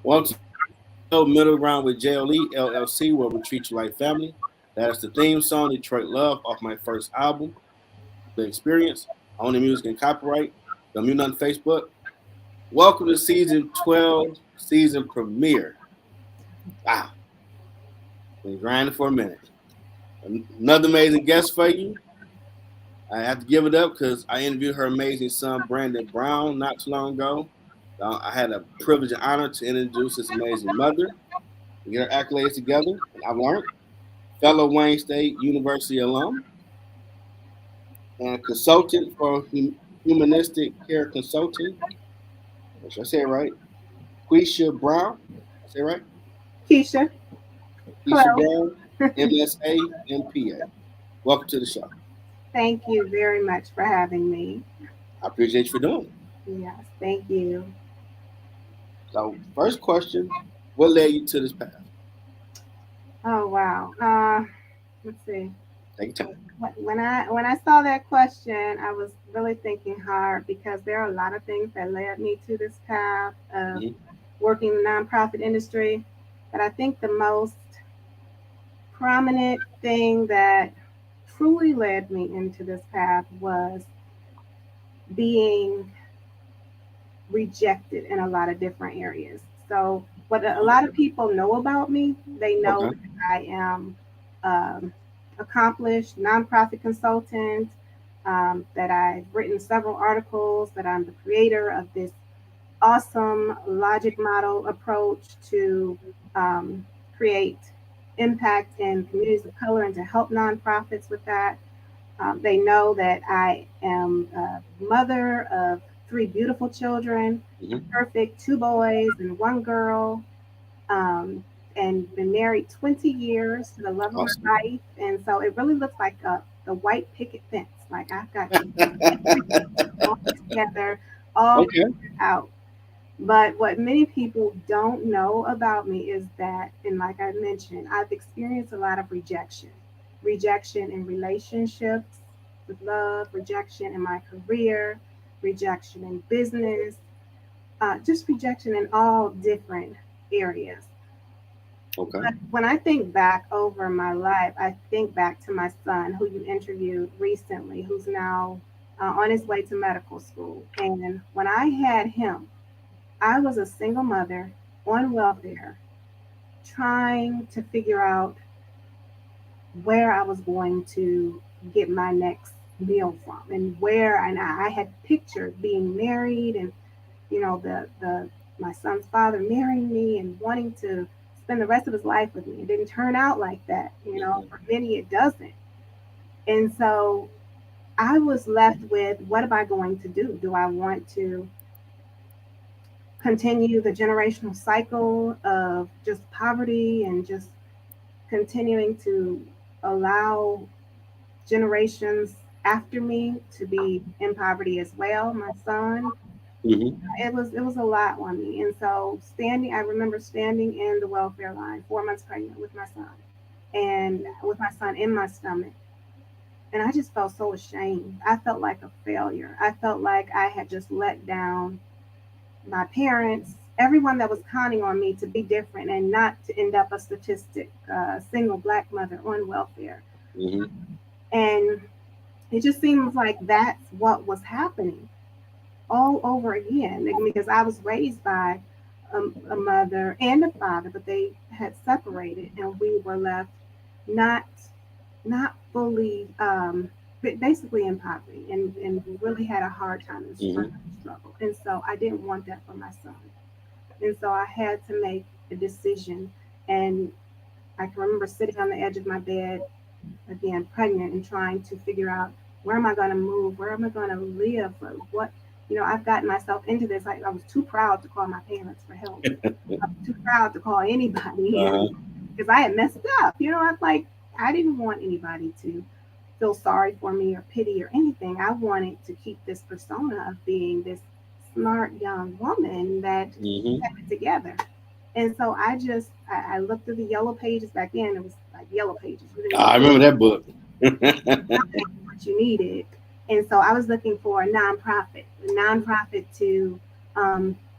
Welcome to Middle Ground with JLE L.L.C, where we treat you like family. That is the theme song, Detroit Love, off my first album, The Experience. Only music and copyright. Don't mute on Facebook. Welcome to season 12, season premiere. Wow, been grinding for a minute. Another amazing guest for you. I have to give it up because I interviewed her amazing son, Brandon Brown, not too long ago. I had a privilege and honor to introduce his amazing mother. We get our accolades together, and I've learned. Fellow Wayne State University alum and consultant for Humanistic Care Consulting. Should I say it right? Quisha Brown. I say it right? Keisha, Quisha hello. Brown, MSA, MPA. Welcome to the show. Thank you very much for having me. I appreciate you for doing it. Yes, thank you. So, first question: what led you to this path? Oh wow. Let's see. Take your time. When I saw that question, I was really thinking hard because there are a lot of things that led me to this path of Mm-hmm. working in the nonprofit industry. But I think the most prominent thing that truly led me into this path was being rejected in a lot of different areas. So, what a lot of people know about me, they know Okay. that I am accomplished nonprofit consultant, that I've written several articles, that I'm the creator of this awesome logic model approach to um, create impact in communities of color and to help nonprofits with that. They know that I am a mother of three beautiful children, Mm-hmm. perfect, two boys and one girl, um, and been married 20 years to the love of Awesome. my life. And so it really looks like the white picket fence. Like I've got everything all together, all Okay. figured out. But what many people don't know about me is that, and like I mentioned, I've experienced a lot of rejection in relationships with love, rejection in my career, rejection in business, just rejection in all different areas. Okay. But when I think back over my life, I think back to my son, who you interviewed recently, who's now on his way to medical school. And when I had him, I was a single mother on welfare, trying to figure out where I was going to get my next meal from, and where and I had pictured being married, and the my son's father marrying me and wanting to spend the rest of his life with me. It didn't turn out like that. Mm-hmm. For many it doesn't. And so I was left with, what am I going to do? Do I want to continue the generational cycle of just poverty and just continuing to allow generations after me to be in poverty as well, my son? Mm-hmm. It was a lot on me. And so I remember standing in the welfare line, 4 months pregnant with my son, and with my son in my stomach. And I just felt so ashamed. I felt like a failure. I felt like I had just let down my parents, everyone that was counting on me to be different and not to end up a statistic, single black mother on welfare. Mm-hmm. And it just seems like that's what was happening all over again, because I was raised by a mother and a father, but they had separated, and we were left not not fully, basically in poverty, and we really had a hard time and Mm-hmm. struggle. And so I didn't want that for my son. And so I had to make a decision. And I can remember sitting on the edge of my bed, again, pregnant, and trying to figure out, where am I going to move? Where am I going to live? I've gotten myself into this. I was too proud to call my parents for help. I was too proud to call anybody, and Uh-huh. because I had messed up. I didn't want anybody to feel sorry for me or pity or anything. I wanted to keep this persona of being this smart young woman that Mm-hmm. had it together. And so I looked through the yellow pages back then. It was like yellow pages. You didn't I even remember that book. what you needed. And so I was looking for a nonprofit to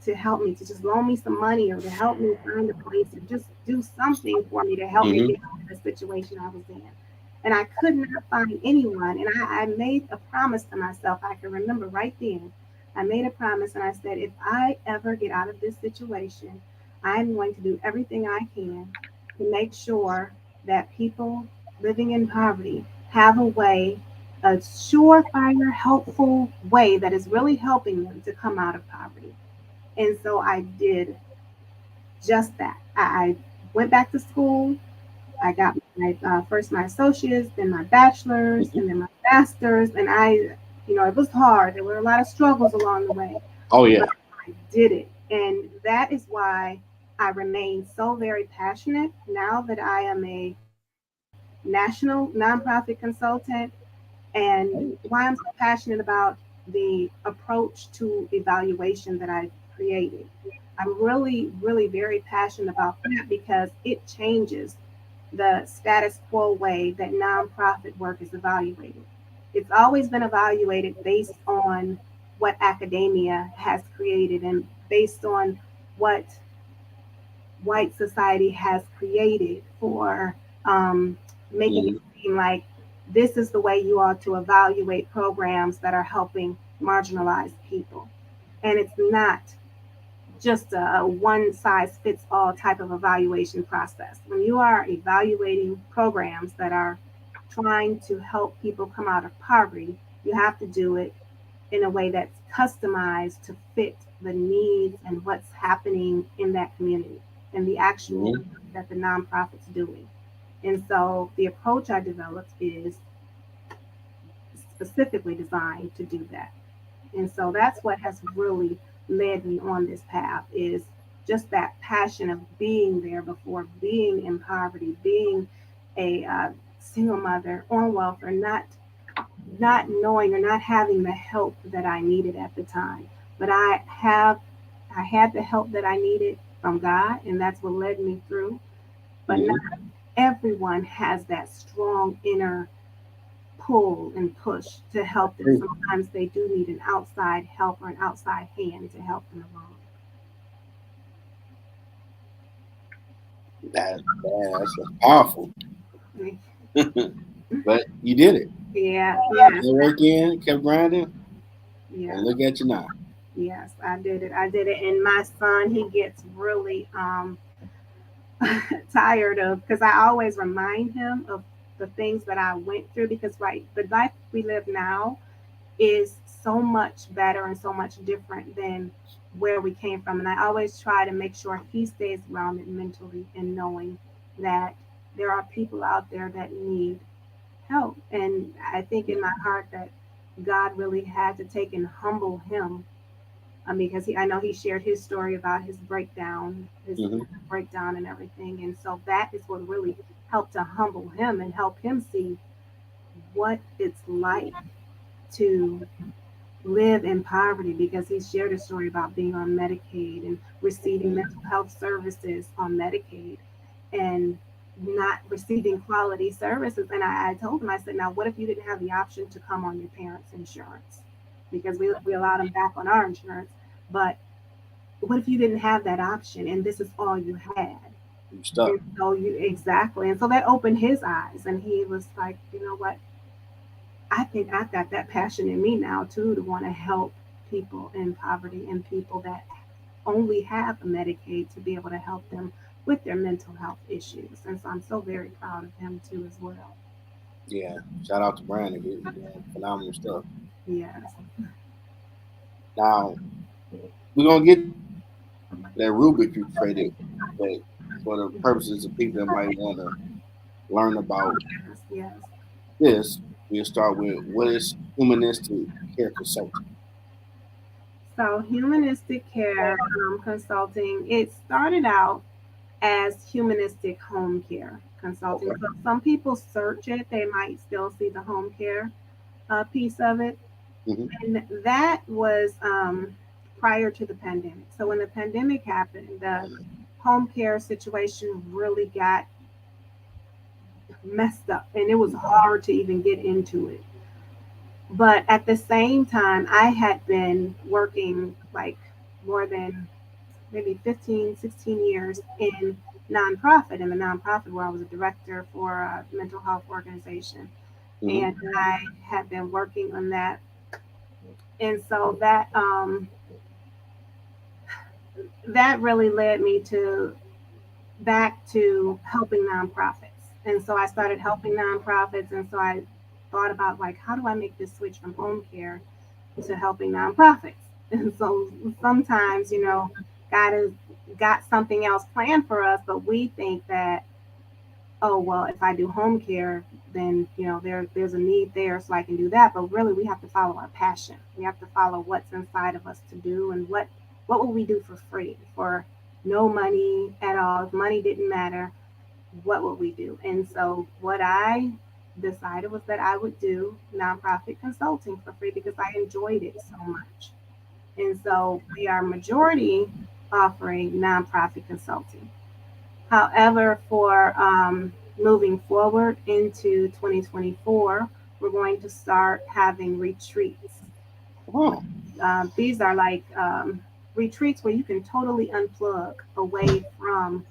to help me, to just loan me some money or to help me find a place or just do something for me to help me Mm-hmm. get out of the situation I was in. And I could not find anyone. And I made a promise to myself. I can remember right then. I made a promise and I said, if I ever get out of this situation, I'm going to do everything I can to make sure that people living in poverty have a way, a surefire, helpful way that is really helping them to come out of poverty. And so I did just that. I went back to school. I got my first my associates, then my bachelor's, Mm-hmm. and then my master's. And it was hard. There were a lot of struggles along the way, Oh but yeah. I did it. And that is why I remain so very passionate now that I am a national nonprofit consultant, and why I'm so passionate about the approach to evaluation that I've created. I'm really, really very passionate about that because it changes the status quo way that nonprofit work is evaluated. It's always been evaluated based on what academia has created and based on what white society has created for making it Mm-hmm. seem like this is the way you ought to evaluate programs that are helping marginalized people. And it's not just a one size fits all type of evaluation process. When you are evaluating programs that are trying to help people come out of poverty, you have to do it in a way that's customized to fit the needs and what's happening in that community and the actual Mm-hmm. work that the nonprofit's doing. And so the approach I developed is specifically designed to do that. And so that's what has really led me on this path is just that passion of being there before, being in poverty, being a single mother on welfare, not knowing or not having the help that I needed at the time. But I had the help that I needed from God, and that's what led me through. But not Mm-hmm. everyone has that strong inner pull and push to help them. Sometimes they do need an outside help or an outside hand to help them That's powerful. along. But you did it. Yeah, Put yes, that work in, kept grinding, yeah, and look at you now. yes, I did it. I did it. And my son, he gets really tired of because I always remind him of the things that I went through because right, the life we live now is so much better and so much different than where we came from. And I always try to make sure he stays grounded mentally and knowing that there are people out there that need help. And I think in my heart that God really had to take and humble him because I know he shared his story about his breakdown, his Mm-hmm. breakdown and everything. And so that is what really helped to humble him and help him see what it's like to live in poverty because he shared a story about being on Medicaid and receiving mental health services on Medicaid and not receiving quality services. And I told him, I said, now what if you didn't have the option to come on your parents' insurance? Because we allowed him back on our insurance. But what if you didn't have that option and this is all you had? You And stuck. so you exactly. And so that opened his eyes and he was like, you know what? I think I've got that passion in me now too to want to help people in poverty and people that only have a Medicaid to be able to help them with their mental health issues. And so I'm so very proud of him too as well. Yeah. Shout out to Brandon. He's doing phenomenal stuff. Yes. Now we're gonna get that rubric you created, but for the purposes of people that might want to learn about Yes. Yes. this, we'll start with what is humanistic care consulting. So humanistic care consulting, it started out as humanistic home care consulting. Okay. So some people search it, they might still see the home care piece of it. Mm-hmm. And that was prior to the pandemic. So when the pandemic happened, the home care situation really got messed up and it was hard to even get into it. But at the same time, I had been working like more than maybe 15, 16 years in nonprofit, in the nonprofit where I was a director for a mental health organization. And Mm-hmm. I had been working on that. And so that really led me to back to helping nonprofits. And so I started helping nonprofits. And so I thought about like, how do I make this switch from home care to helping nonprofits? And so sometimes, God has got something else planned for us, but we think that, oh, well, if I do home care, then, there's a need there, so I can do that. But really, we have to follow our passion. We have to follow what's inside of us to do, and what will we do for free, for no money at all. If money didn't matter, what would we do? And so what I decided was that I would do nonprofit consulting for free because I enjoyed it so much. And so we are majority offering nonprofit consulting. However, for moving forward into 2024, we're going to start having retreats. Oh. These are like retreats where you can totally unplug away from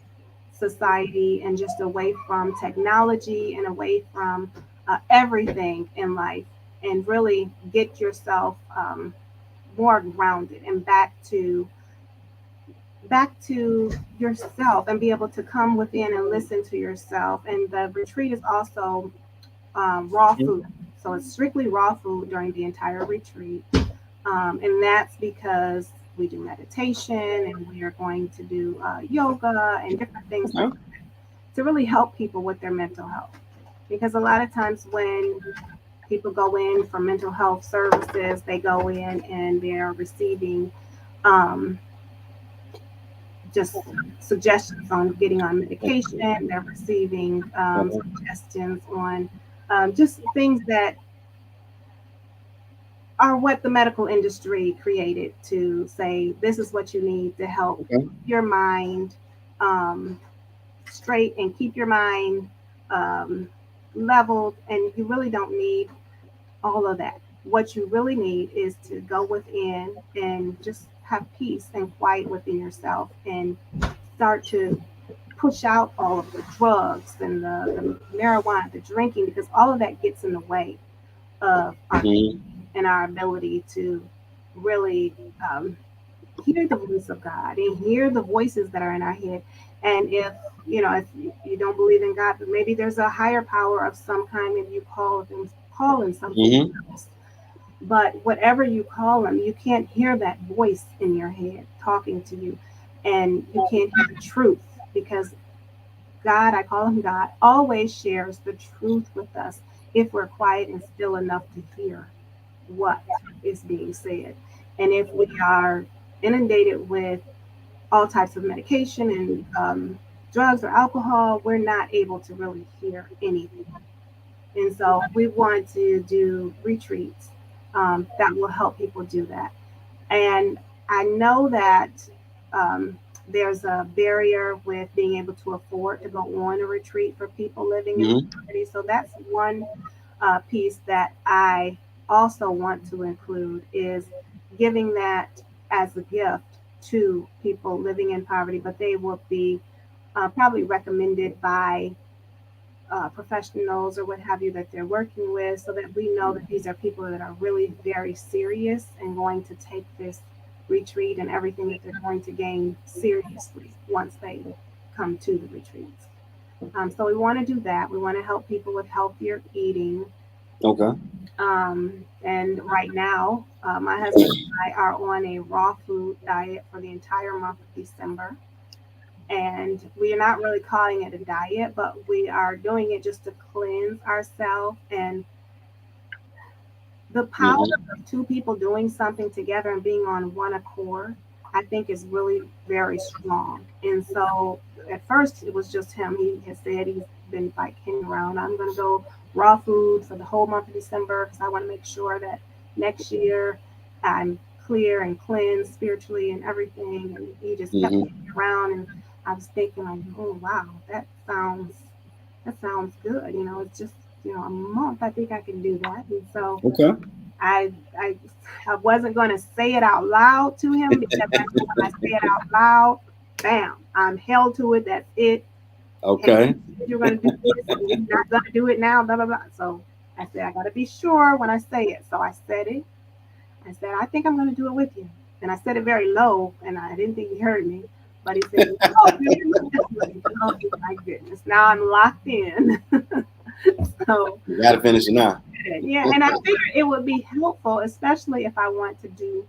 society and just away from technology and away from everything in life, and really get yourself more grounded and back to yourself, and be able to come within and listen to yourself. And the retreat is also raw food, so it's strictly raw food during the entire retreat. And that's because we do meditation, and we are going to do yoga and different things like Okay. that to really help people with their mental health. Because a lot of times when people go in for mental health services, they go in and they're receiving um, just suggestions on getting on medication. They're receiving suggestions on just things that are what the medical industry created to say this is what you need to help Okay. your mind um, straight and keep your mind um, leveled. And you really don't need all of that. What you really need is to go within and just have peace and quiet within yourself, and start to push out all of the drugs and the marijuana, the drinking, because all of that gets in the way of our Mm-hmm. and our ability to really hear the voice of God and hear the voices that are in our head. And if you don't believe in God, but maybe there's a higher power of some kind, maybe you call in something Mm-hmm. else. But whatever you call him, you can't hear that voice in your head talking to you, and you can't hear the truth, because God, I call him God, always shares the truth with us if we're quiet and still enough to hear what is being said. And if we are inundated with all types of medication and drugs or alcohol, we're not able to really hear anything. And so we want to do retreats that will help people do that. And I know that um, there's a barrier with being able to afford to go on a retreat for people living in Mm-hmm. poverty. So that's one piece that I also want to include, is giving that as a gift to people living in poverty, but they will be probably recommended by professionals or what have you that they're working with, so that we know that these are people that are really very serious and going to take this retreat and everything that they're going to gain seriously once they come to the retreats. So we want to do that. We want to help people with healthier eating. Okay. And right now, my husband and I are on a raw food diet for the entire month of December. And we are not really calling it a diet, but we are doing it just to cleanse ourselves. And the power Mm-hmm. of two people doing something together and being on one accord, I think, is really very strong. And so at first it was just him. He has said he's been like hanging around. I'm going to go raw food for the whole month of December because I want to make sure that next year I'm clear and cleansed spiritually and everything. And he just kept me Mm-hmm. around. And I was thinking like, oh wow, that sounds good. It's just a month. I think I can do that. And so Okay. I I I wasn't going to say it out loud to him because I know when I say it out loud, bam, I'm held to it. That's it. Hey, Okay. you said you're going to do this, and you're not going to do it now. Blah blah blah. So I said I got to be sure when I say it. So I said it. I said I think I'm going to do it with you, and I said it very low, and I didn't think he heard me. But he said, "Oh, definitely." Oh my goodness! Now I'm locked in. So You got to finish it now. yeah, and I figured it would be helpful, especially if I want to do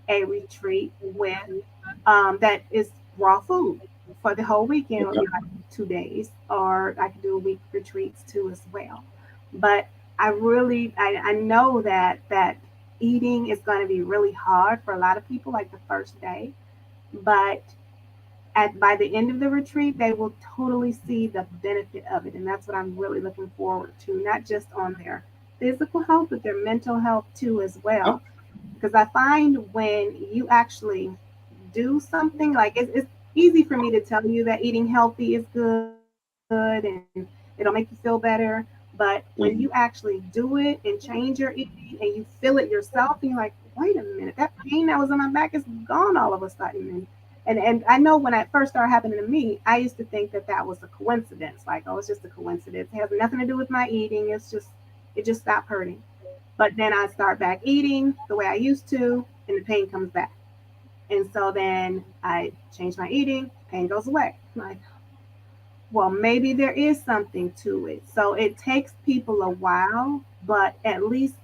a retreat with that is raw food for the whole weekend. It would Okay. be like 2 days, or I could do a week retreats too as well. But I know that eating is going to be really hard for a lot of people, like the first day. But at by the end of the retreat, they will totally see the benefit of it, and that's what I'm really looking forward to. Not just on their physical health, but their mental health too as Oh, well. Because I find when you actually do something like it's easy for me to tell you that eating healthy is good and it'll make you feel better, but when you actually mhm. do it and change your eating and you feel it yourself and you're like, wait a minute, that pain that was in my back is gone all of a sudden. And I know when it first started happening to me, I used to think that that was a coincidence, like, oh, it's just a coincidence, it has nothing to do with my eating, it just stopped hurting. But then I start back eating the way I used to, and the pain comes back. And so then I change my eating, pain goes away. I'm like, well, maybe there is something to it. So it takes people a while, but at least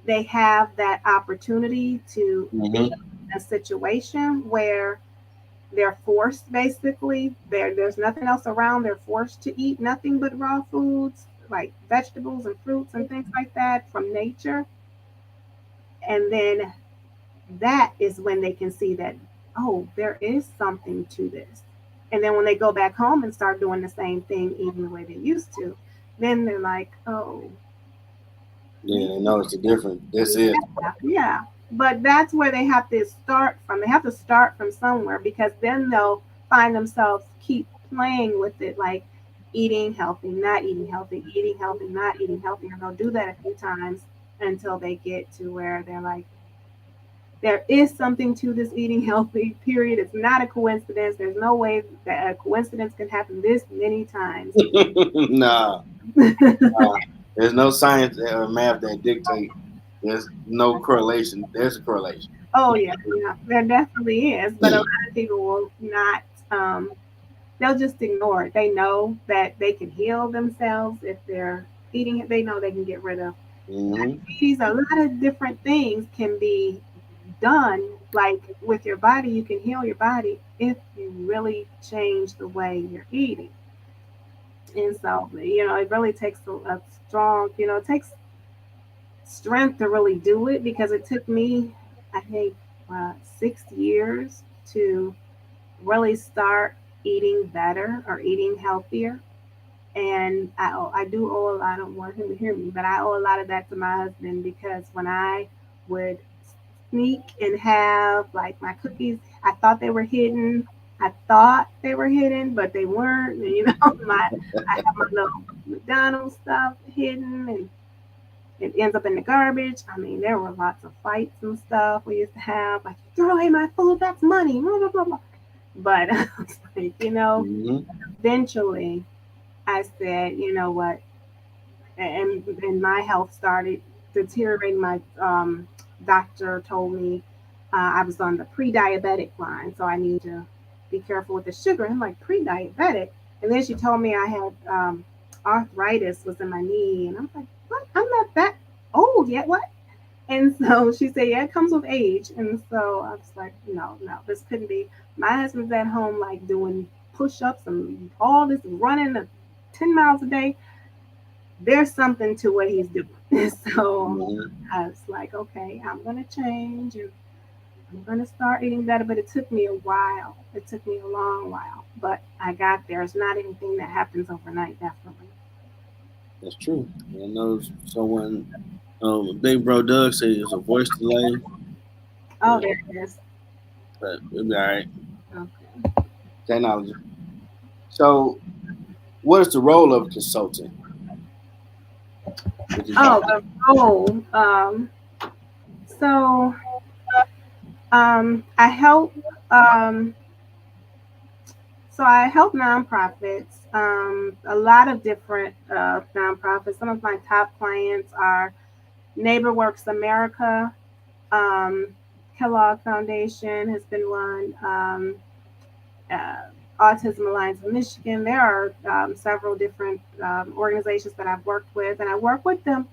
they have that opportunity to be Mhm. in a situation where they're forced basically. There's nothing else around. They're forced to eat nothing but raw foods like vegetables and fruits and things like that from nature. And then that is when they can see that, oh, there is something to this. And then when they go back home and start doing the same thing, eating the way they used to, then they're like, oh, Yeah, they notice the difference. That's it. yeah, yeah. But that's where they have to start from. They have to start from somewhere because then they'll find themselves keep playing with it, like eating healthy, not eating healthy, not eating healthy. And they'll do that a few times until they get to where they're like, there is something to this eating healthy period. It's not a coincidence. There's no way that a coincidence can happen this many times. Nah, nah. There's no science or math that dictate. There's no correlation. There's a correlation. Oh yeah, yeah, there definitely is. But a lot of people will not. They'll just ignore it. They know that they can heal themselves if they're eating it. They know they can get rid of Hmm. diabetes. A lot of different things can be done. Like with your body, you can heal your body if you really change the way you're eating. And so, it really takes a strong, it takes strength to really do it because it took me, I think, 6 years to really start eating better or eating healthier. And I do owe a lot. I don't want him to hear me, but I owe a lot of that to my husband because when I would sneak and have like my cookies, I thought they were hidden. I thought they were hidden, but they weren't. And, my I have my little McDonald's stuff hidden, and it ends up in the garbage. I mean, there were lots of fights and stuff we used to have. Like, you throw away my food, that's money. Blah, blah, blah, blah. But I was like, Hmm. eventually I said, you know what? And my health started deteriorating. My doctor told me I was on the pre-diabetic line, so I need to be careful with the sugar. I'm like, pre-diabetic, and then she told me I had arthritis was in my knee, and I'm like, what? I'm not that old yet. What? And so she said, yeah, it comes with age. And so I was like, no, no, this couldn't be. My husband's at home like doing push-ups and all this running 10 miles a day. There's something to what he's doing. So Hmm. I was like, okay, I'm going to change and I'm going to start eating better. But it took me a while. It took me a long while. But I got there. It's not anything that happens overnight, definitely. That's true. I know someone, Big Bro Doug said it's a voice delay, Oh, uh, there it is. but it'll be all right. Okay. Technology. So, what is the role of a consultant with this Oh, doctor? the role. So I help. Um, I help nonprofits. A lot of different nonprofits. Some of my top clients are Neighbor Works America. Um, Kellogg Foundation has been one. Autism Alliance of Michigan. There are several different organizations that I've worked with, and I work with them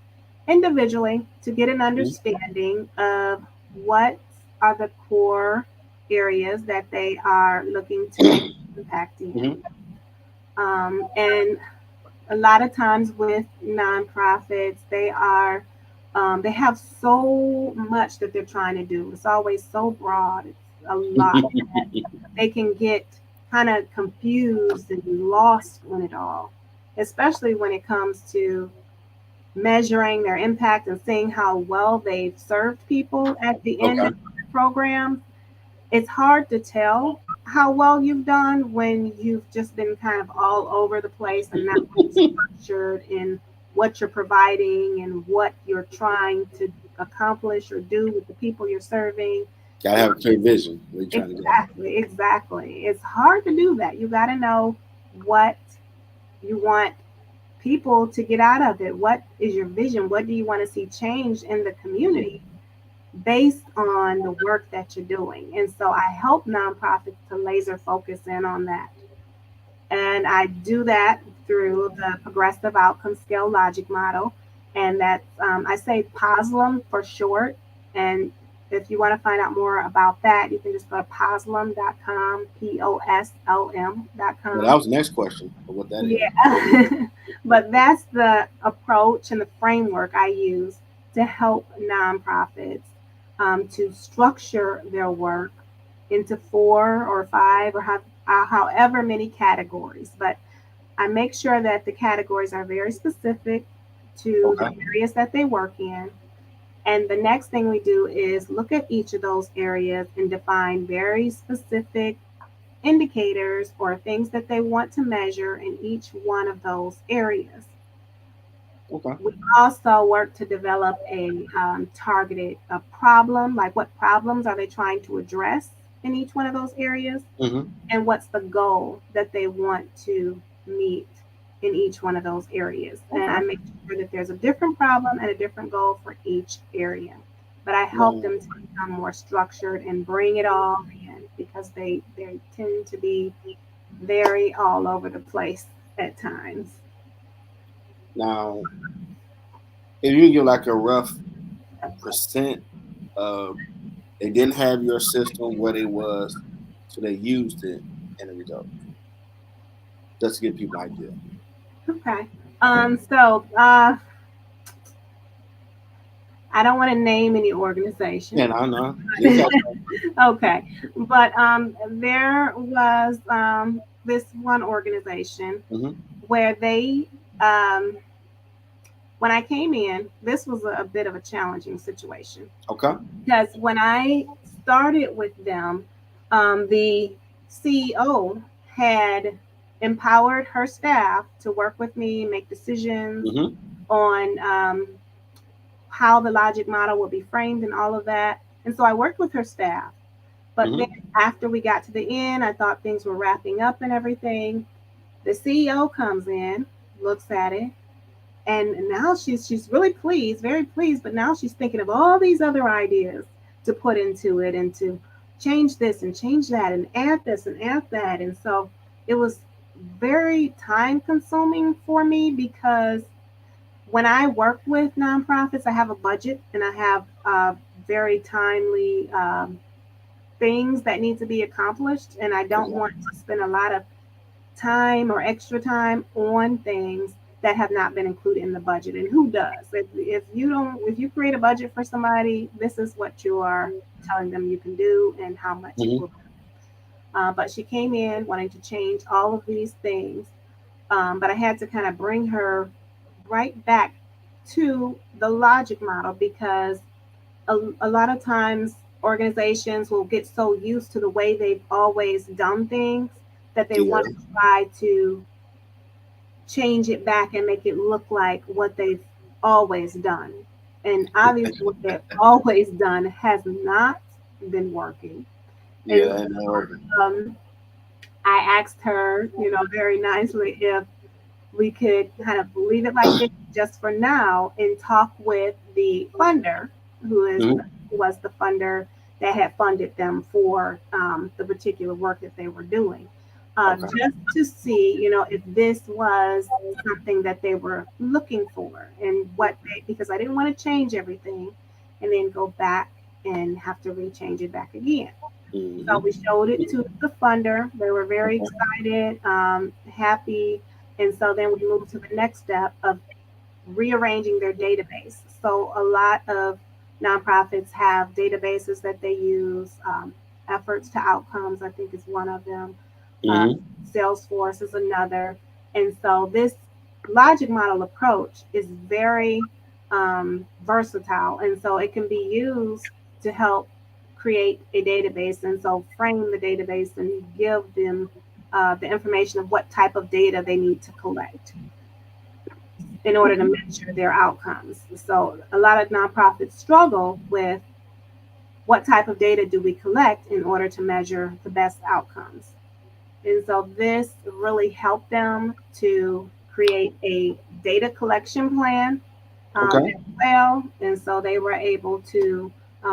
individually to get an Mhm. understanding of what are the core areas that they are looking to make impact in. Mhm. And a lot of times with nonprofits, they have so much that they're trying to do. It's always so broad. It's a lot that they can get kind of confused and lost in it all, especially when it comes to measuring their impact and seeing how well they've served people at the end Okay. of the program. It's hard to tell how well you've done when you've just been kind of all over the place and not really structured in what you're providing and what you're trying to accomplish or do with the people you're serving. Gotta have a clear vision. Where you trying to go? Exactly, exactly. It's hard to do that. You got to know what you want people to get out of it. What is your vision? What do you want to see change in the community based on the work that you're doing? And so I help nonprofits to laser focus in on that. And I do that through the progressive outcome scale logic model. And that's, I say POSLM for short. And if you want to find out more about that, you can just go to poslm.com, Well, that POSLM.com. was the next question of what that is. Yeah. But that's the approach and the framework I use to help nonprofits to structure their work into 4 or 5 or however many categories. But I make sure that the categories are very specific to the Okay. areas that they work in. And the next thing we do is look at each of those areas and define very specific indicators or things that they want to measure in each one of those areas. Okay. We also work to develop a targeted a problem, like what problems are they trying to address in each one of those areas, Hmm. and what's the goal that they want to meet in each one of those areas. And I Okay. make sure that there's a different problem and a different goal for each area. But I help Now, them to become more structured and bring it all in because they tend to be very all over the place at times. now, if you can give like a rough percent of they didn't have your system what it was, so they used it in the result, just to give people an idea. Okay. So I don't want to name any Yeah, organizations. no, no, just got Okay. But there was this one organization mm-hmm. where um, when I came in, this was a bit of a challenging situation Okay. because when I started with them, the CEO had empowered her staff to work with me, make decisions Mm-hmm. on how the logic model would be framed and all of that. And so I worked with her staff. But then Mm-hmm. after we got to the end, I thought things were wrapping up and everything. The CEO comes in, looks at it, and now she's really pleased, very pleased, but now she's thinking of all these other ideas to put into it and to change this and change that and add this and add that. And so it was very time consuming for me because when I work with nonprofits, I have a budget and I have very timely things that need to be accomplished, and I don't Okay. want to spend a lot of time or extra time on things that have not been included in the budget. And who does? If you don't, if you create a budget for somebody, this is what you are telling them you can do and how much it Mm-hmm. will. But she came in wanting to change all of these things, but I had to kind of bring her right back to the logic model because a lot of times organizations will get so used to the way they've always done things that they Yeah. want to try to change it back and make it look like what they've always done. And obviously, what they've always done has not been working. Yeah, And that ain't not working. I asked her, very nicely if we could kind of leave it like this just for now and talk with the funder, Hmm. who was the funder that had funded them for the particular work that they were doing, Okay. just to see, if this was something that they were looking for and because I didn't want to change everything and then go back and have to rechange it back again. So Hmm. we showed it to the funder. They were very Okay. excited, happy. And so then we moved to the next step of rearranging their database. So a lot of nonprofits have databases that they use. Efforts to Outcomes, I think, is one of them. Uh, Hmm. Salesforce is another. And so this logic model approach is very versatile. And so it can be used to help create a database. And so frame the database and give them the information of what type of data they need to collect in order to measure their outcomes. So a lot of nonprofits struggle with what type of data do we collect in order to measure the best outcomes. And so this really helped them to create a data collection plan Okay. as well. And so they were able to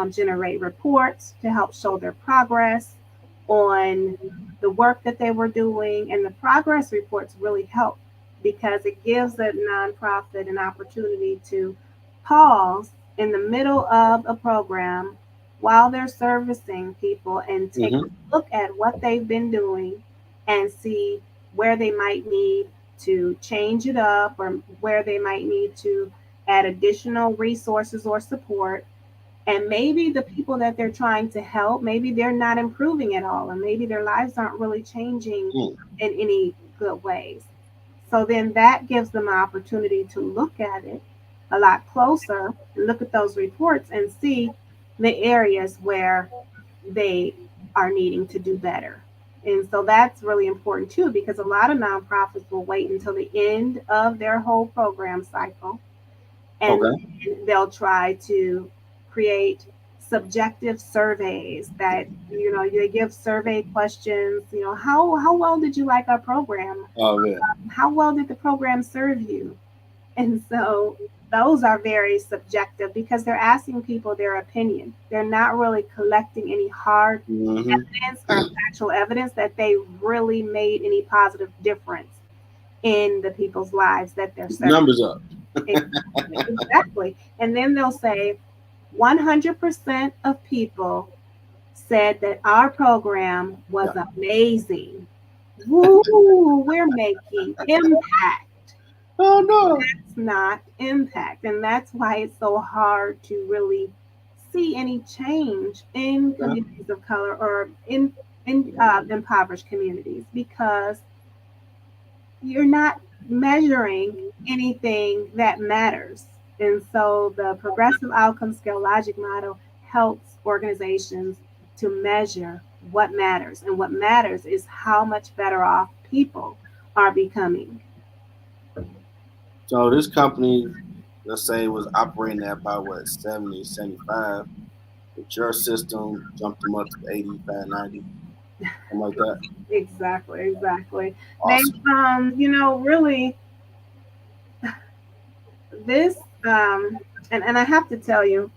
generate reports to help show their progress on the work that they were doing. And the progress reports really help because it gives a nonprofit an opportunity to pause in the middle of a program while they're servicing people and take Hmm. a look at what they've been doing and see where they might need to change it up or where they might need to add additional resources or support. And maybe the people that they're trying to help, maybe they're not improving at all, and maybe their lives aren't really changing in any good ways. So then that gives them an opportunity to look at it a lot closer and look at those reports and see the areas where they are needing to do better. And so that's really important too, because a lot of nonprofits will wait until the end of their whole program cycle and Okay. they'll try to create subjective surveys that they give survey questions. How well did you like our program? Oh yeah. How well did the program serve you? And so those are very subjective because they're asking people their opinion. They're not really collecting any hard Hmm. evidence or factual evidence that they really made any positive difference in the people's lives that they're serving. Numbers up. Exactly, exactly. And then they'll say 100% of people said that our program was Yeah. amazing. Woo, we're making impact. Oh no. It's not impact. And that's why it's so hard to really see any change in Okay. communities of color or in impoverished communities because you're not measuring anything that matters. And so the progressive outcome scale logic model helps organizations to measure what matters. And what matters is how much better off people are becoming. So this company, let's say, was operating at about what 70, 75. But your system jumped them up to 85, 90, something like that. Exactly, exactly. They, Awesome. really this, um, and I have to tell you,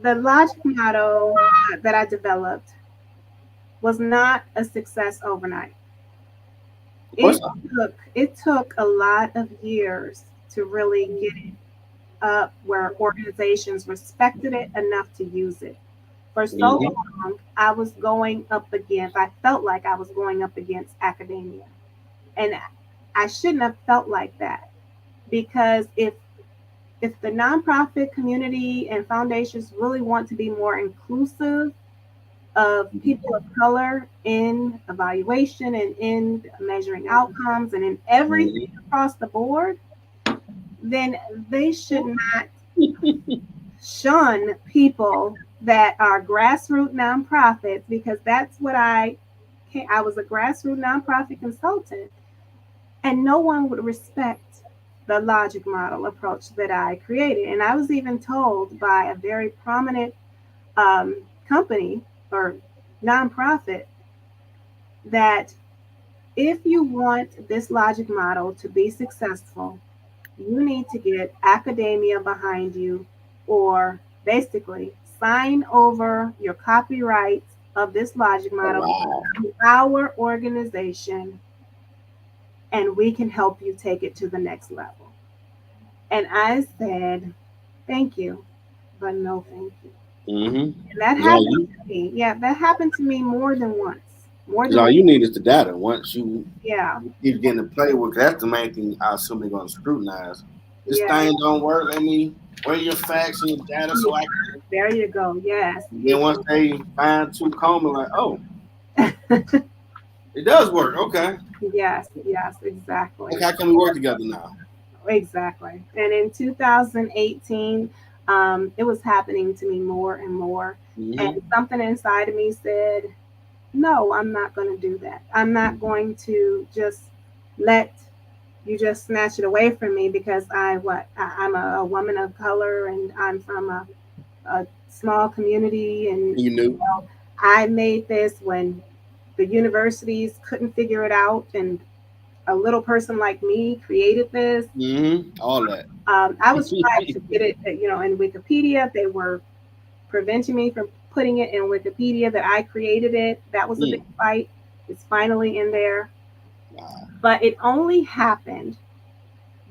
the logic model that I developed was not a success overnight. Of course It not. took a lot of years to really get it up where organizations respected it enough to use it. For so Hmm. long, I was going up against, I felt like I was going up against academia. And I shouldn't have felt like that because if the nonprofit community and foundations really want to be more inclusive of people of color in evaluation and in measuring outcomes and in everything Hmm. across the board, then they should not shun people that are grassroots nonprofits because that's what I was a grassroots nonprofit consultant and no one would respect the logic model approach that I created. And I was even told by a very prominent um, company or nonprofit that if you want this logic model to be successful, you need to get academia behind you, or basically sign over your copyrights of this logic Oh, model wow. to our organization, and we can help you take it to the next level. And I said, thank you, but no thank you. Mm-hmm. And that Cause all happened you, to me. Yeah, that happened to me more than once. More cause than all once. you need is the data. Once you Yeah, keep getting to play with, that's the main thing I assume they're going to scrutinize. This yeah. thing don't work. Let me where your facts and your data so I can. There you go. Yes. Then once they find tooth comb, and like, oh, it does work. Okay, Yes, yes, exactly. okay, how can we work together now? Exactly. And in 2018, it was happening to me more and more. And Mm-hmm. something inside of me said, no, I'm not going to do that. I'm not going to just let you just snatch it away from me because I'm a woman of color and I'm from a small community. And You knew. I made this when the universities couldn't figure it out. And a little person like me created this. Mm-hmm. All that. I was trying to get it, in Wikipedia. They were preventing me from putting it in Wikipedia that I created it. That was a big Mm. fight. It's finally in there. Wow. But it only happened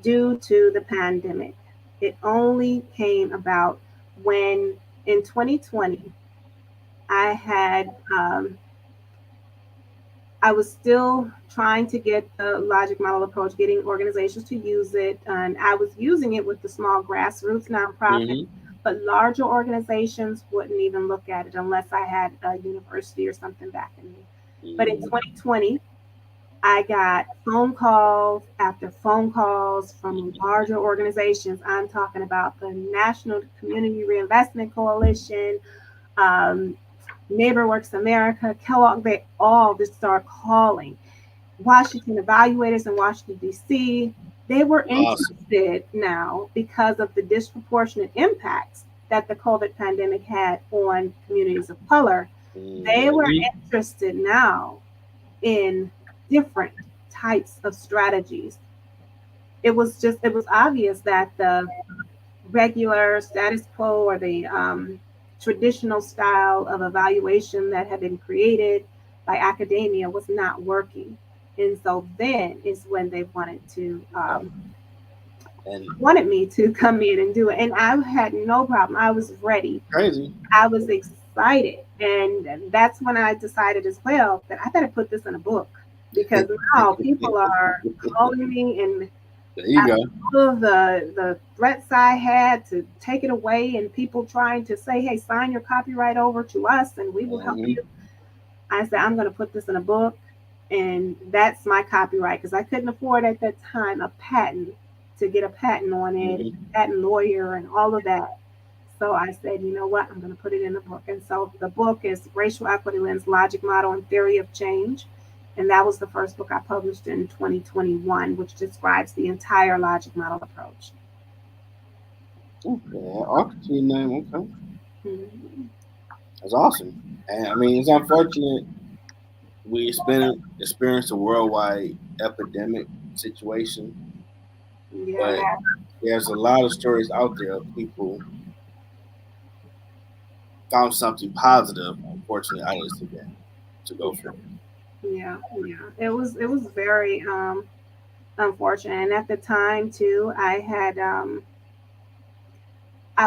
due to the pandemic. It only came about when in 2020 I had I was still trying to get the logic model approach, getting organizations to use it, and I was using it with the small grassroots nonprofits, Mm-hmm. but larger organizations wouldn't even look at it unless I had a university or something backing me. But in Mm-hmm. 2020, I got phone calls after phone calls from larger organizations. I'm talking about the National Community Reinvestment Coalition, um, Neighbor Works America, Kellogg. They all just start calling. Washington evaluators in Washington, D.C., they were Awesome. interested now because of the disproportionate impacts that the COVID pandemic had on communities of color. They were Mm-hmm. interested now in different types of strategies. It was obvious that the regular status quo or the traditional style of evaluation that had been created by academia was not working. And so then is when they Yeah. And wanted me to come in and do it. And I had no problem. I was ready. crazy. I was excited. And that's when I decided as well that I got to put this in a book because now people are calling me and There you go. all of the threats I had to take it away and people trying to say, hey, sign your copyright over to us and we will help Mm-hmm. you. I said, I'm going to put this in a book and that's my copyright because I couldn't afford at that time a patent to get a patent on it, Mm-hmm. patent lawyer and all of that. So I said, you know what, I'm going to put it in the book. And so the book is Racial Equity Lens, Logic Model and Theory of Change. And that was the first book I published in 2021, which describes the entire logic model approach. Okay. Arctic name. Okay. Mhm. That's awesome. And I mean, it's unfortunate we experienced a worldwide epidemic situation, but Yeah, there's a lot of stories out there of people found something positive, unfortunately, out of this event to go yeah, for. yeah. It was very unfortunate. And at the time too, I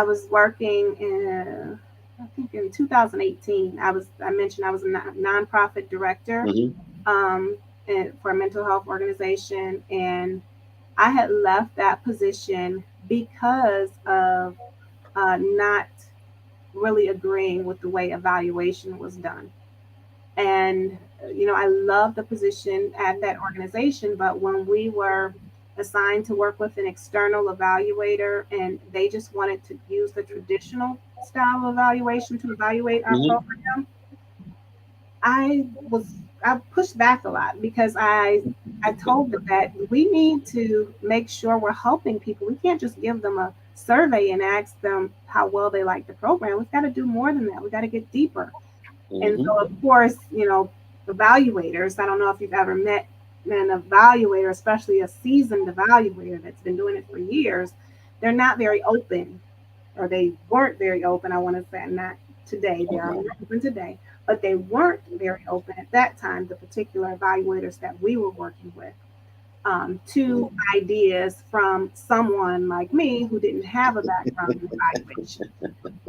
was working in I think in 2018. I mentioned I was a nonprofit director Mm-hmm. um, for a mental health organization, and I had left that position because of not really agreeing with the way evaluation was done. And, I love the position at that organization, but when we were assigned to work with an external evaluator and they just wanted to use the traditional style of evaluation to evaluate our Mm-hmm. program, I was I pushed back a lot because I told them that we need to make sure we're helping people. We can't just give them a survey and ask them how well they like the program. We've got to do more than that. We've got to get deeper. And Mm-hmm. so, of course, evaluators, I don't know if you've ever met an evaluator, especially a seasoned evaluator that's been doing it for years. They're not very open, or they weren't very open. I want to say, not today. They are Okay. more open today, but they weren't very open at that time, the particular evaluators that we were working with, to Mm-hmm. ideas from someone like me who didn't have a background in evaluation.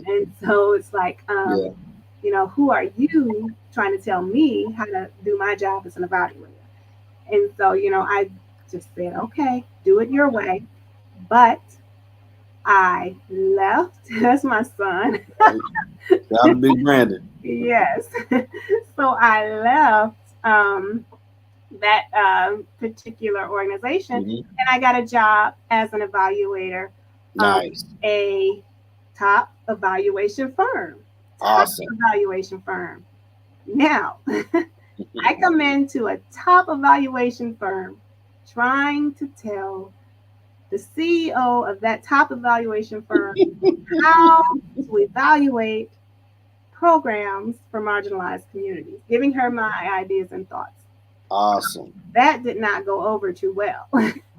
And so it's like, Yeah. who are you trying to tell me how to do my job as an evaluator? And so, I just said, okay, do it your way. But I left. That's my son. Right. Shout out to Big Brandon. Yes. So I left that particular organization, Mm-hmm. and I got a job as an evaluator of Nice. a top evaluation firm. Top Awesome. evaluation firm. Now, I come into a top evaluation firm trying to tell the CEO of that top evaluation firm how to evaluate programs for marginalized communities, giving her my ideas and thoughts. Awesome. That did not go over too well.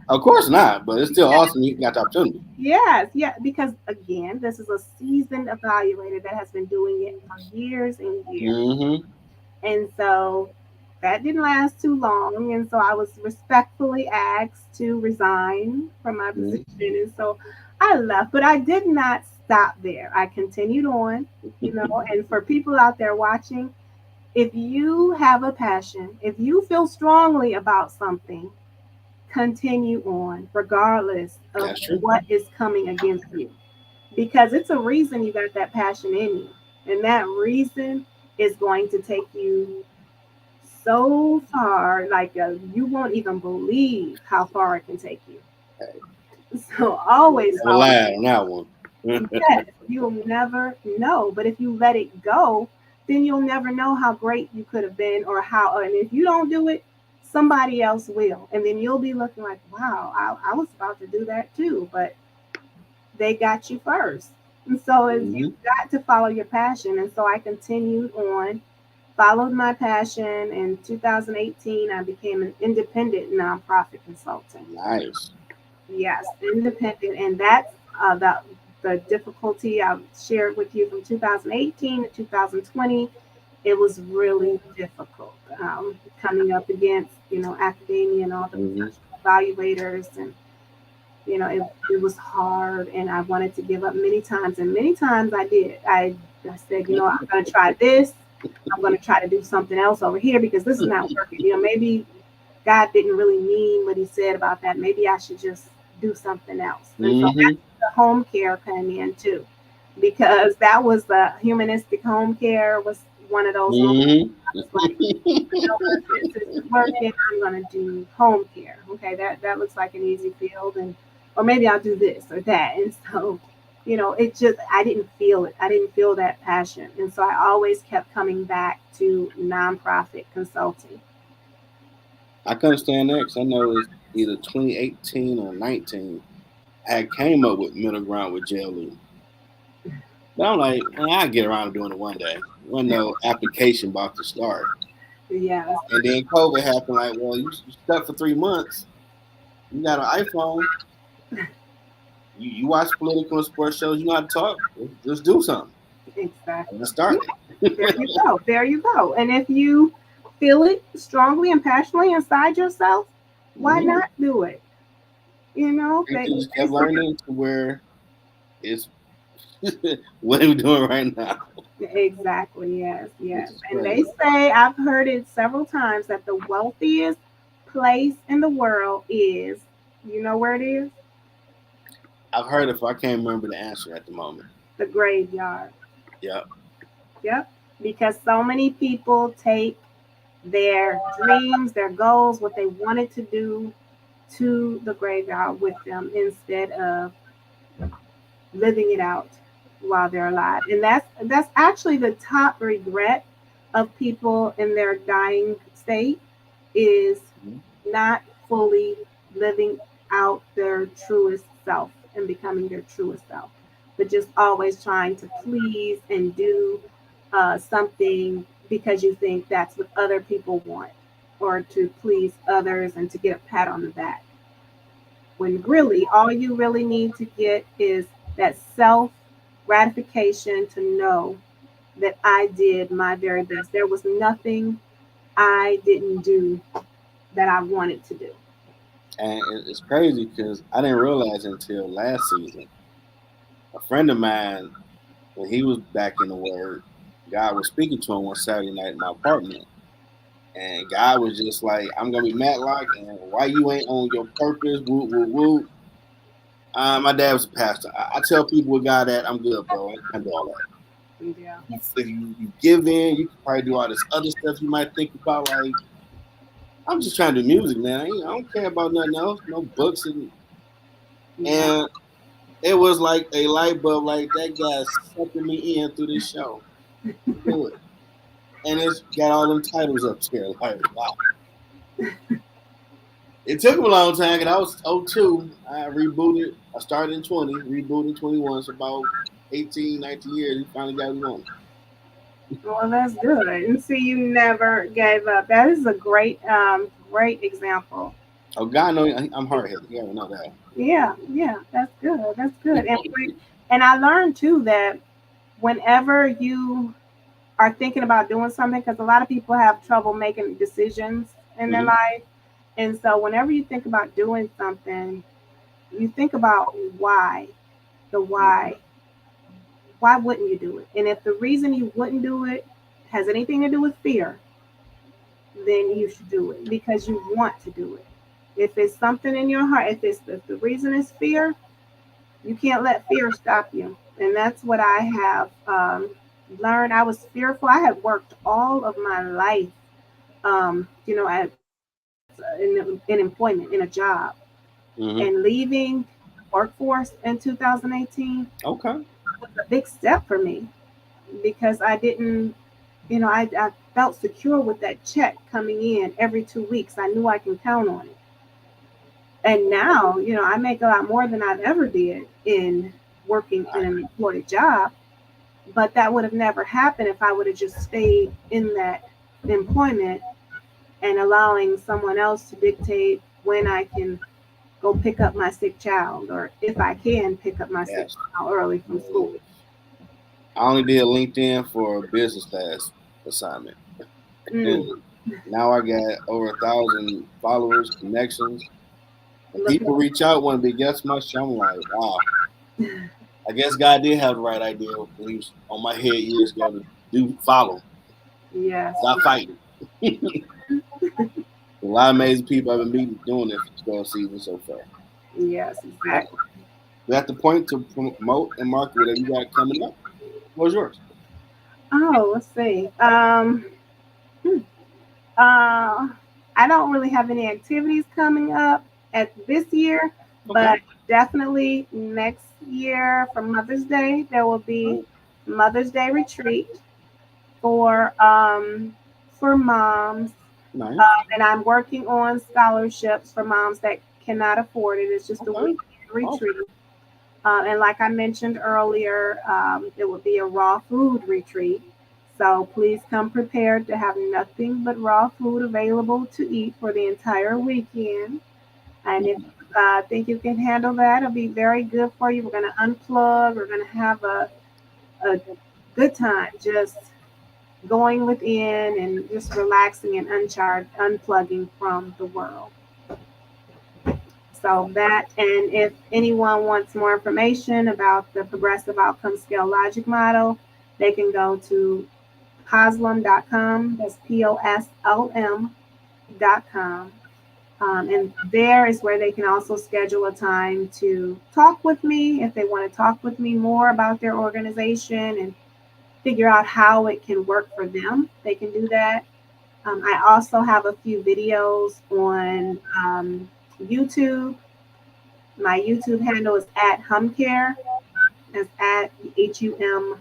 Of course not, but it's still awesome you got the opportunity. Yes, yeah, because again, this is a seasoned evaluator that has been doing it for years and years. Mm-hmm. And so that didn't last too long. And so I was respectfully asked to resign from my Mm-hmm. position. And so I left, but I did not stop there. I continued on, and for people out there watching, if you have a passion, if you feel strongly about something, continue on, regardless of That's true. what is coming against you. Because it's a reason you got that passion in you. And that reason is going to take you so far, like you won't even believe how far it can take you. So always Never follow. lie on that one. Yes, you'll never know. But if you let it go, then you'll never know how great you could have been, or how. And if you don't do it, somebody else will, and then you'll be looking like, wow, I was about to do that too, but they got you first. And so you've Mm-hmm. got to follow your passion. And so I continued on, followed my passion. In 2018, I became an independent nonprofit consultant. Nice. Yes, independent, and that's the difficulty I've shared with you from 2018 to 2020. It was really difficult, coming up against academia and all the Mm-hmm. professional evaluators, and it was hard, and I wanted to give up many times, and many times I did. I said, I'm going to try this. I'm going to try to do something else over here because this is not working. Maybe God didn't really mean what he said about that. Maybe I should just do something else. And so Mm-hmm. that's the home care came in too, because that was the humanistic home care was one of those moments. Mm-hmm. I was like, this isn't working. I'm going to do home care. Okay, that looks like an easy field, and or maybe I'll do this or that. And so, it just I didn't feel it. I didn't feel that passion, and so I always kept coming back to nonprofit consulting. I can understand that because I know it's either 2018 or 19. I had came up with middle ground with JLE. But I'm like, man, I'll get around to doing it one day. When no application about to start. Yes, And then COVID happened, like, well, you stuck for 3 months. You got an iPhone. You watch political and sports shows. You know how to talk. Let's do something. And exactly. let's start it. There you go. There you go. And if you feel it strongly and passionately inside yourself, why Mm-hmm. not do it? And They just kept say learning to where it's what are we doing right now, exactly. Yes, which yes. is And they crazy. say I've heard it several times that the wealthiest place in the world is, where it is? I've heard if I can't remember the answer at the moment. The graveyard. Yeah. Yep. Because so many people take their dreams, their goals, what they wanted to do to the graveyard with them instead of living it out while they're alive. And that's actually the top regret of people in their dying state is Mhm. not fully living out their truest self and becoming their truest self, but just always trying to please and do something because you think that's what other people want, or to please others and to get a pat on the back. When really, all you really need to get is that self gratification to know that I did my very best. There was nothing I didn't do that I wanted to do. And it's crazy because I didn't realize until last season. A friend of mine, when he was back in the Word, God was speaking to him one Saturday night in my apartment. And God was just like, I'm gonna be Matlock, and why you ain't on your purpose? Woo, woo, woo. My dad was a pastor. I tell people with God that I'm good, bro. I can do all that. Yeah. You give in, you can probably do all this other stuff you might think about. Like, I'm just trying to do music, man. I don't care about nothing else, no books, Yeah. and it was like a light bulb, like that guy sucking me in through this show. Do it, and it's got all them titles up there. Like, wow. It took him a long time because I was '02. I rebooted. I started in 20, rebooted in 21. So about 18, 19 years, he finally got what he wanted. Well, that's good. And see, you never gave up. That is a great example. Oh, God know I'm hard headed. You gotta know that. Yeah, yeah, that's good. That's good. And I learned too that whenever you are thinking about doing something, because a lot of people have trouble making decisions in their Hmm. life, and so whenever you think about doing something, you think about why, the why. Why wouldn't you do it? And if the reason you wouldn't do it has anything to do with fear, then you should do it because you want to do it. If it's something in your heart, if the reason is fear, you can't let fear stop you. And that's what I have learned. I was fearful. I had worked all of my life, as in employment, in a job, Hmm. and leaving workforce in 2018 Okay. was a big step for me because I didn't, I felt secure with that check coming in every 2 weeks. I knew I can count on it. And now, I make a lot more than I've ever did in working in an employed job. But that would have never happened if I would have just stayed in that employment and allowing someone else to dictate when I can go pick up my sick child, or if I can pick up my sick Yes. child early from school. I only did LinkedIn for a business class assignment, and Mm, now I got over 1,000 followers, connections, and look people at reach out want to be guests my show. I'm like, wow. I guess God did have the right idea when He was on my head years ago to do follow, yes, stop fighting. A lot of amazing people I've been meeting doing this for 12 seasons so far. yes, All right. exactly. We're at the point to promote and market whatever you got coming up. What's yours? Oh, let's see. Hmm. Uh, I don't really have any activities coming up at this year, Okay. but definitely next year for Mother's Day, there will be Oh, Mother's Day retreat for moms, nice. and I'm working on scholarships for moms that cannot afford it. It's just a Okay. weekend Awesome. retreat. And like I mentioned earlier, it will be a raw food retreat. So please come prepared to have nothing but raw food available to eat for the entire weekend. And if Mhm. you think you can handle that, it'll be very good for you. We're going to unplug. We're going to have a good time just going within and just relaxing and unplugging from the world. So that, and if anyone wants more information about the progressive outcome scale logic model, they can go to poslum.com. That's POSLM.com. And there is where they can also schedule a time to talk with me if they want to talk with me more about their organization and figure out how it can work for them. They can do that. I also have a few videos on YouTube. My YouTube handle is at Humcare. That's at HUMCARE.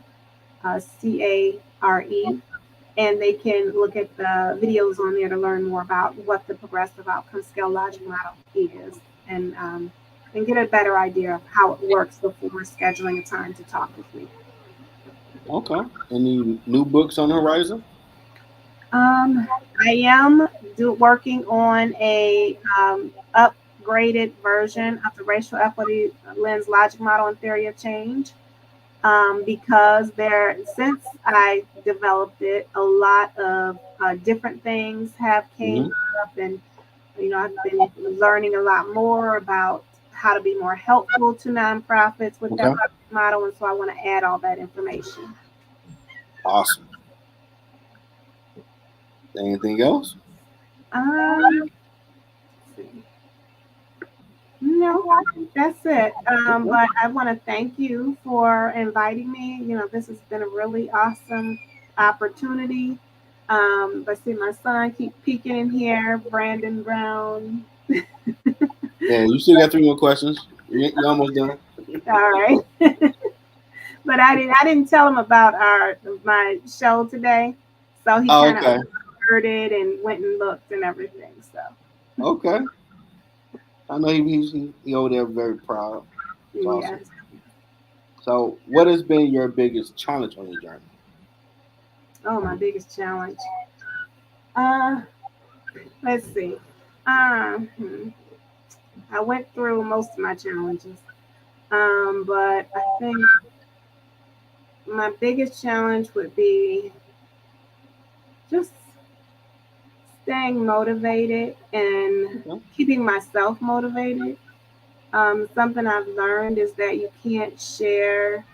and they can look at the videos on there to learn more about what the progressive outcome scale logic model is, and get a better idea of how it works before scheduling a time to talk with me. Okay. Any new books on the horizon? Um, I am working on a upgraded version of the racial equity lens logic model and theory of change, because there, since I developed it, a lot of different things have came Hmm. up, and I've been learning a lot more about how to be more helpful to nonprofits with that Okay. model, and so I want to add all that information. Awesome. Anything else? Um, let's see. No, I think that's it. Okay. But I want to thank you for inviting me. This has been a really awesome opportunity. But see, my son keep peeking in here, Brandon Brown. Yeah, you still got three more questions. You're almost done. All right, but I didn't tell him about my show today, so he Oh, kind of okay. heard it and went and looked and everything. So Okay. I know he over there very proud. It's awesome. yes. So, what has been your biggest challenge on your journey? Oh, my biggest challenge. Uh, let's see. Hmm. I went through most of my challenges, but I think my biggest challenge would be just staying motivated and Okay. keeping myself motivated. Something I've learned is that you can't share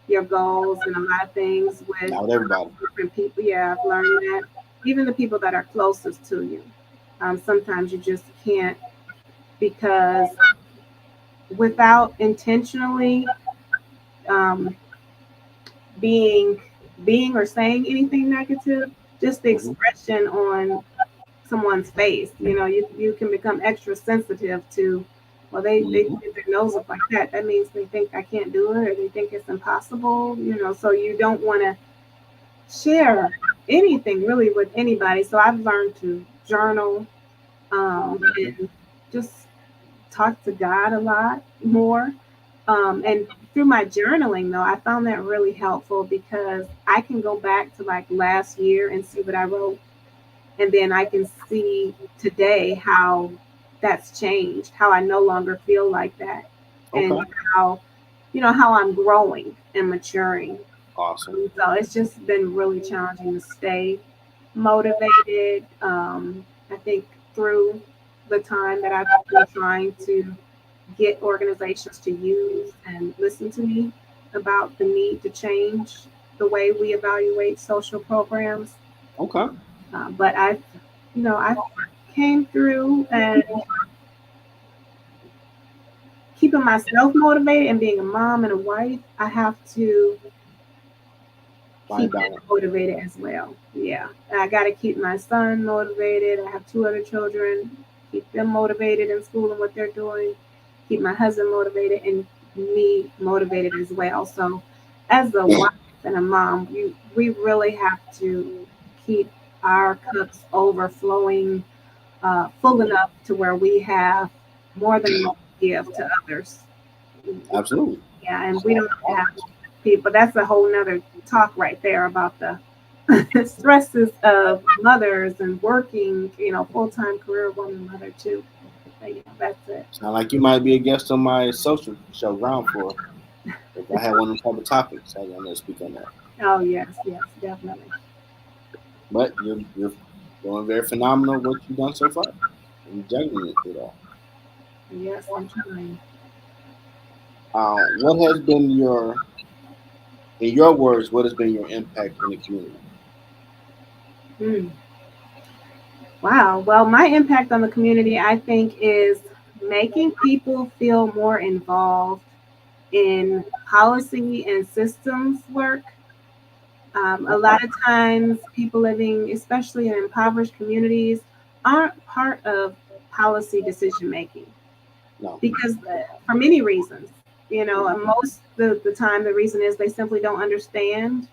your goals and a lot of things with Not with everybody. different people. Yeah, I've learned that. Even the people that are closest to you. Sometimes you just can't, because without intentionally um, being or saying anything negative, just the Hmm. expression on someone's face, you can become extra sensitive to, well, they Hmm. did their nose up like that. That means they think I can't do it, or they think it's impossible, so you don't want to share anything really with anybody. So I've learned to journal, and just talk to God a lot more. And through my journaling, though, I found that really helpful because I can go back to like last year and see what I wrote, and then I can see today how that's changed, how I no longer feel like that, and Okay. how how I'm growing and maturing. Awesome. So it's just been really challenging to stay motivated. I think through the time that I've been trying to get organizations to use and listen to me about the need to change the way we evaluate social programs. Okay. But I came through, and keeping myself motivated and being a mom and a wife, I have to Find keep them balance. motivated as well. Yeah, I got to keep my son motivated. I have two other children. Keep them motivated in school and what they're doing. Keep my husband motivated and me motivated as well. So, as a wife and a mom, we really have to keep our cups overflowing, full enough to where we have more than enough to give to others. Absolutely. Yeah, and we So, don't have people. That's a whole nother talk right there about the stresses of mothers and working, full time career woman mother too. But yeah, that's it. sound like you might be a guest on my social show, Ground Floor. If I had one of them type of topics, I want to speak on that. Oh yes, yes, definitely. But you're doing very phenomenal what you've done so far. And you're juggling it all. Yes, I'm trying. What has been in your words, what has been your impact in the community? Mm. Wow. Well, my impact on the community, I think, is making people feel more involved in policy and systems work. A Okay. lot of times, people living, especially in impoverished communities, aren't part of policy decision making No. because, for many reasons, and most the time, the reason is they simply don't understand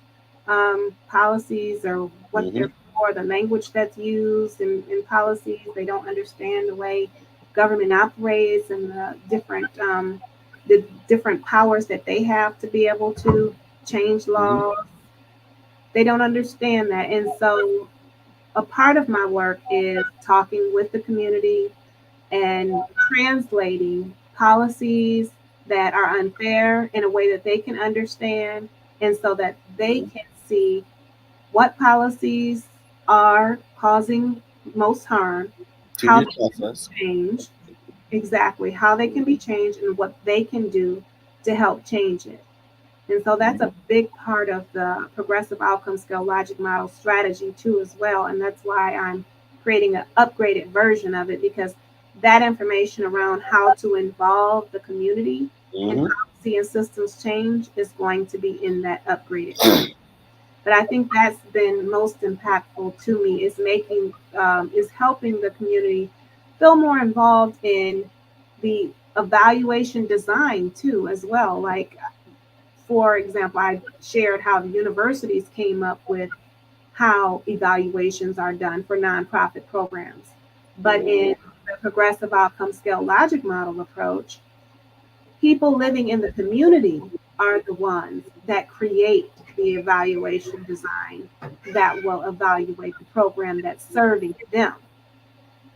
policies or what Mm-hmm. they're for, the language that's used in policies. They don't understand the way government operates and the different powers that they have to be able to change Mm-hmm. laws. They don't understand that. And so a part of my work is talking with the community and translating policies that are unfair in a way that they can understand, and so that they Mm-hmm. can see what policies are causing most harm, To how this they can process. be changed, exactly how they can be changed, and what they can do to help change it. And so that's a big part of the progressive outcome scale logic model strategy too as well. And that's why I'm creating an upgraded version of it, because that information around how to involve the community in Mm-hmm. policy and systems change is going to be in that upgraded version. But I think that's been most impactful to me, is is helping the community feel more involved in the evaluation design too as well. Like, for example, I shared how the universities came up with how evaluations are done for nonprofit programs. But in the progressive outcome scale logic model approach, people living in the community are the ones that create the evaluation design that will evaluate the program that's serving them.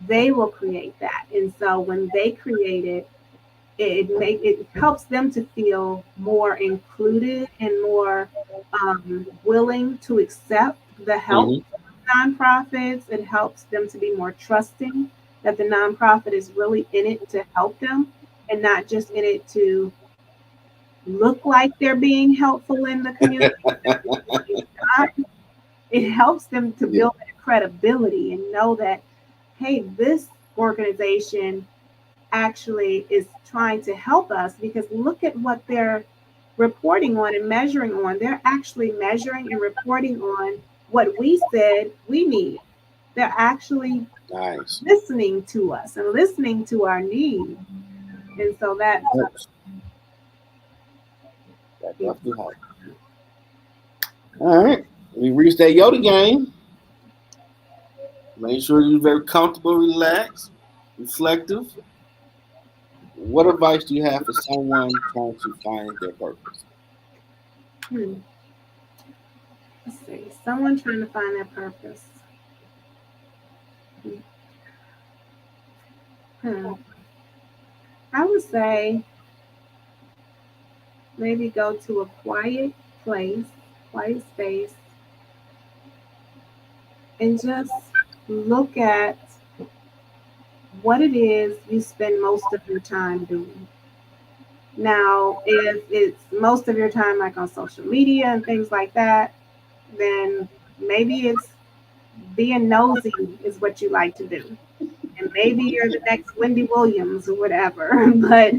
They will create that. And so when they create it, it helps them to feel more included and more willing to accept the help Mm-hmm. of nonprofits. It helps them to be more trusting that the nonprofit is really in it to help them and not just in it to look like they're being helpful in the community. Not. It helps them to Yeah. build that credibility and know that, hey, this organization actually is trying to help us, because look at what they're reporting on and measuring on. They're actually measuring and reporting on what we said we need. They're actually Nice. listening to us and listening to our needs. And so that's Helps. That definitely helps. All right. We reached that Yoda game. Make sure you're very comfortable, relaxed, reflective. What advice do you have for someone trying to find their purpose? hmm, let's see. Someone trying to find their purpose. Hmm. I would say maybe go to a quiet place, quiet space, and just look at what it is you spend most of your time doing. Now, if it's most of your time like on social media and things like that, then maybe it's being nosy is what you like to do. And maybe you're the next Wendy Williams or whatever. But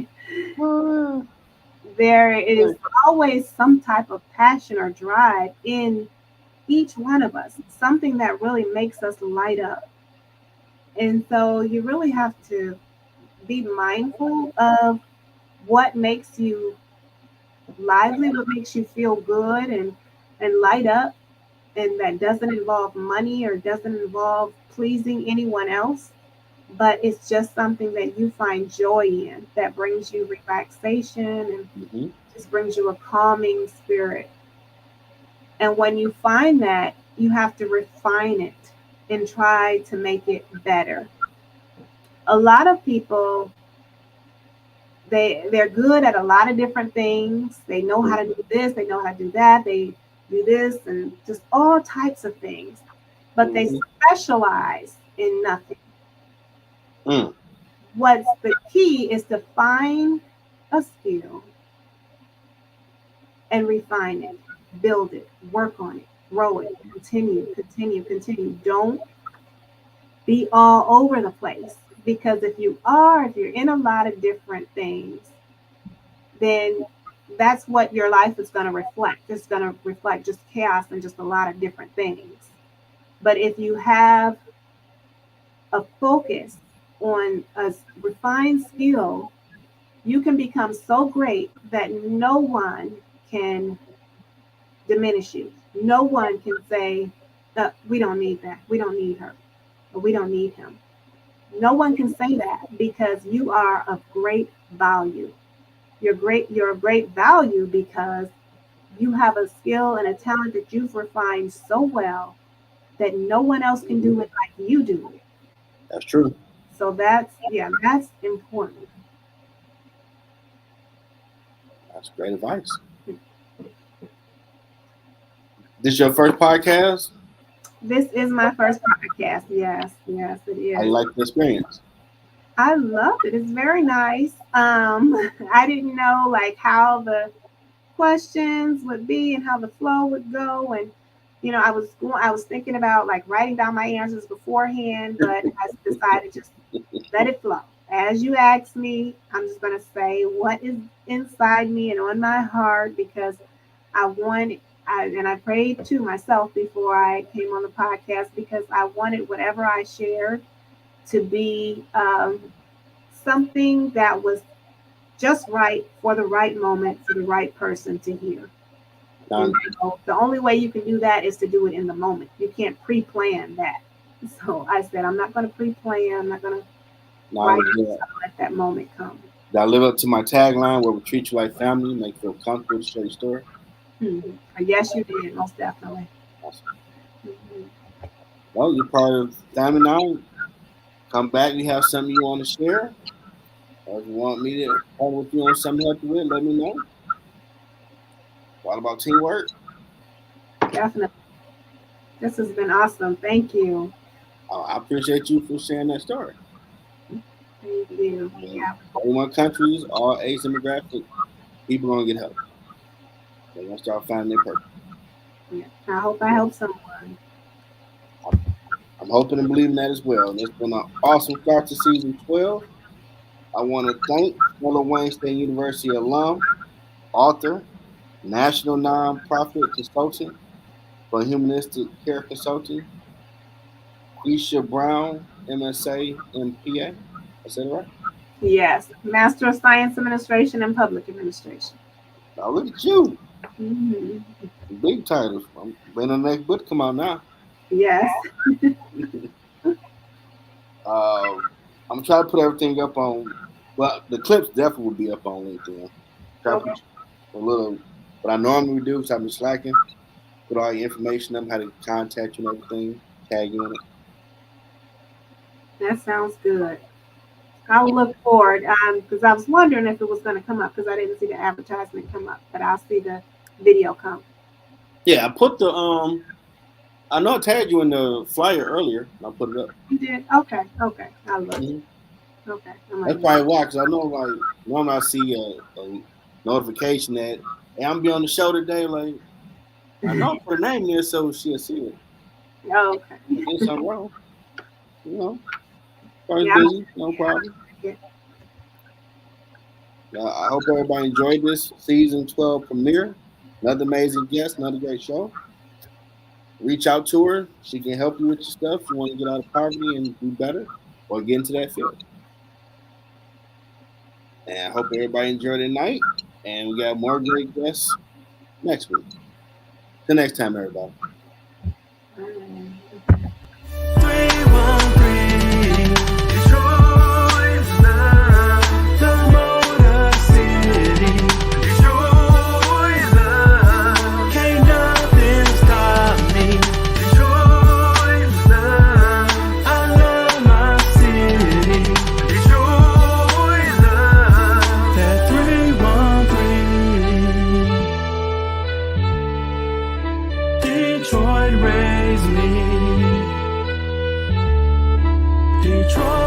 there is always some type of passion or drive in each one of us, something that really makes us light up. And so you really have to be mindful of what makes you lively, what makes you feel good and light up, and that doesn't involve money or doesn't involve pleasing anyone else, but it's just something that you find joy in, that brings you relaxation and Mm-hmm. just brings you a calming spirit. And when you find that, you have to refine it and try to make it better. A lot of people, they're good at a lot of different things. They know how to do this, they know how to do that, they do this and just all types of things, but they Mm-hmm. specialize in nothing. Mm. What's the key is to find a skill and refine it, build it, work on it, grow it, continue, continue, continue. Don't be all over the place, because if you're in a lot of different things, then that's what your life is going to reflect. It's going to reflect just chaos and just a lot of different things. But if you have a focus on a refined skill, you can become so great that no one can diminish you. No one can say that we don't need that. We don't need her. Or we don't need him. No one can say that because you are of great value. You're of great value because you have a skill and a talent that you've refined so well that no one else can do it like you do it. That's true. So that's important. That's great advice. This your first podcast? This is my first podcast. Yes, yes, it How you is. like the experience? I love it. It's very nice. I didn't know like how the questions would be and how the flow would go, and I was thinking about like writing down my answers beforehand, but I decided just let it flow. As you ask me, I'm just going to say what is inside me and on my heart because I want, and I prayed to myself before I came on the podcast because I wanted whatever I shared to be something that was just right for the right moment for the right person to hear. And Done. the only way you can do that is to do it in the moment. You can't pre-plan that. So I said, I'm not going to pre-plan. I'm not going to Now, write it. So let that moment come. did I live up to my tagline where we treat you like family, make you feel comfortable to share your story? Yes, you did, most definitely. Awesome. Mhm. Well, you're part of family now. Come back, you have something you want to share. Or if you want me to partner with you on something to help you with, let me know. It's all about teamwork. Definitely. This has been awesome. Thank you. I appreciate you for sharing that story. Thank you. And Yeah. 41 countries, all age demographic, people are going to get help. They're going to start finding their purpose. Yeah. I hope I help someone. I'm hoping and believing that as well. And it's been an awesome start to season 12. I want to thank fellow Wayne State University alum, author, national nonprofit consultant for humanistic care consulting, Quisha Brown, MSA, MPA. I said it right. Yes. Master of Science Administration and Public Administration. Now look at you. Hmm. Big titles. I'm waiting on the next book to come out now. Yes. I'm trying to put everything up on, well, the clips definitely will be up on LinkedIn. Try to Okay. put a little, what I normally do, because I've been slacking, put all your information up, how to contact you and everything, tag you in it. That sounds good. I'll look forward because I was wondering if it was going to come up because I didn't see the advertisement come up, but I'll see the video come. Yeah, I put the, I know I tagged you in the flyer earlier. I put it up. You did? Okay. Okay. I'll look. Mm-hmm. Okay. That's probably why, because I know, like, normally I see a notification that, hey, I'm be on the show today. Like, I know I put her name there so she'll see it. Okay. There's something wrong. You know, first Yeah. busy, no problem. Yeah. I hope everybody enjoyed this season 12 premiere. Another amazing guest, another great show. Reach out to her. She can help you with your stuff. If you want to get out of poverty and do better or get into that field. And I hope everybody enjoyed the night. And we got more great guests next week. Till next time, everybody. Detroit raised me. Detroit.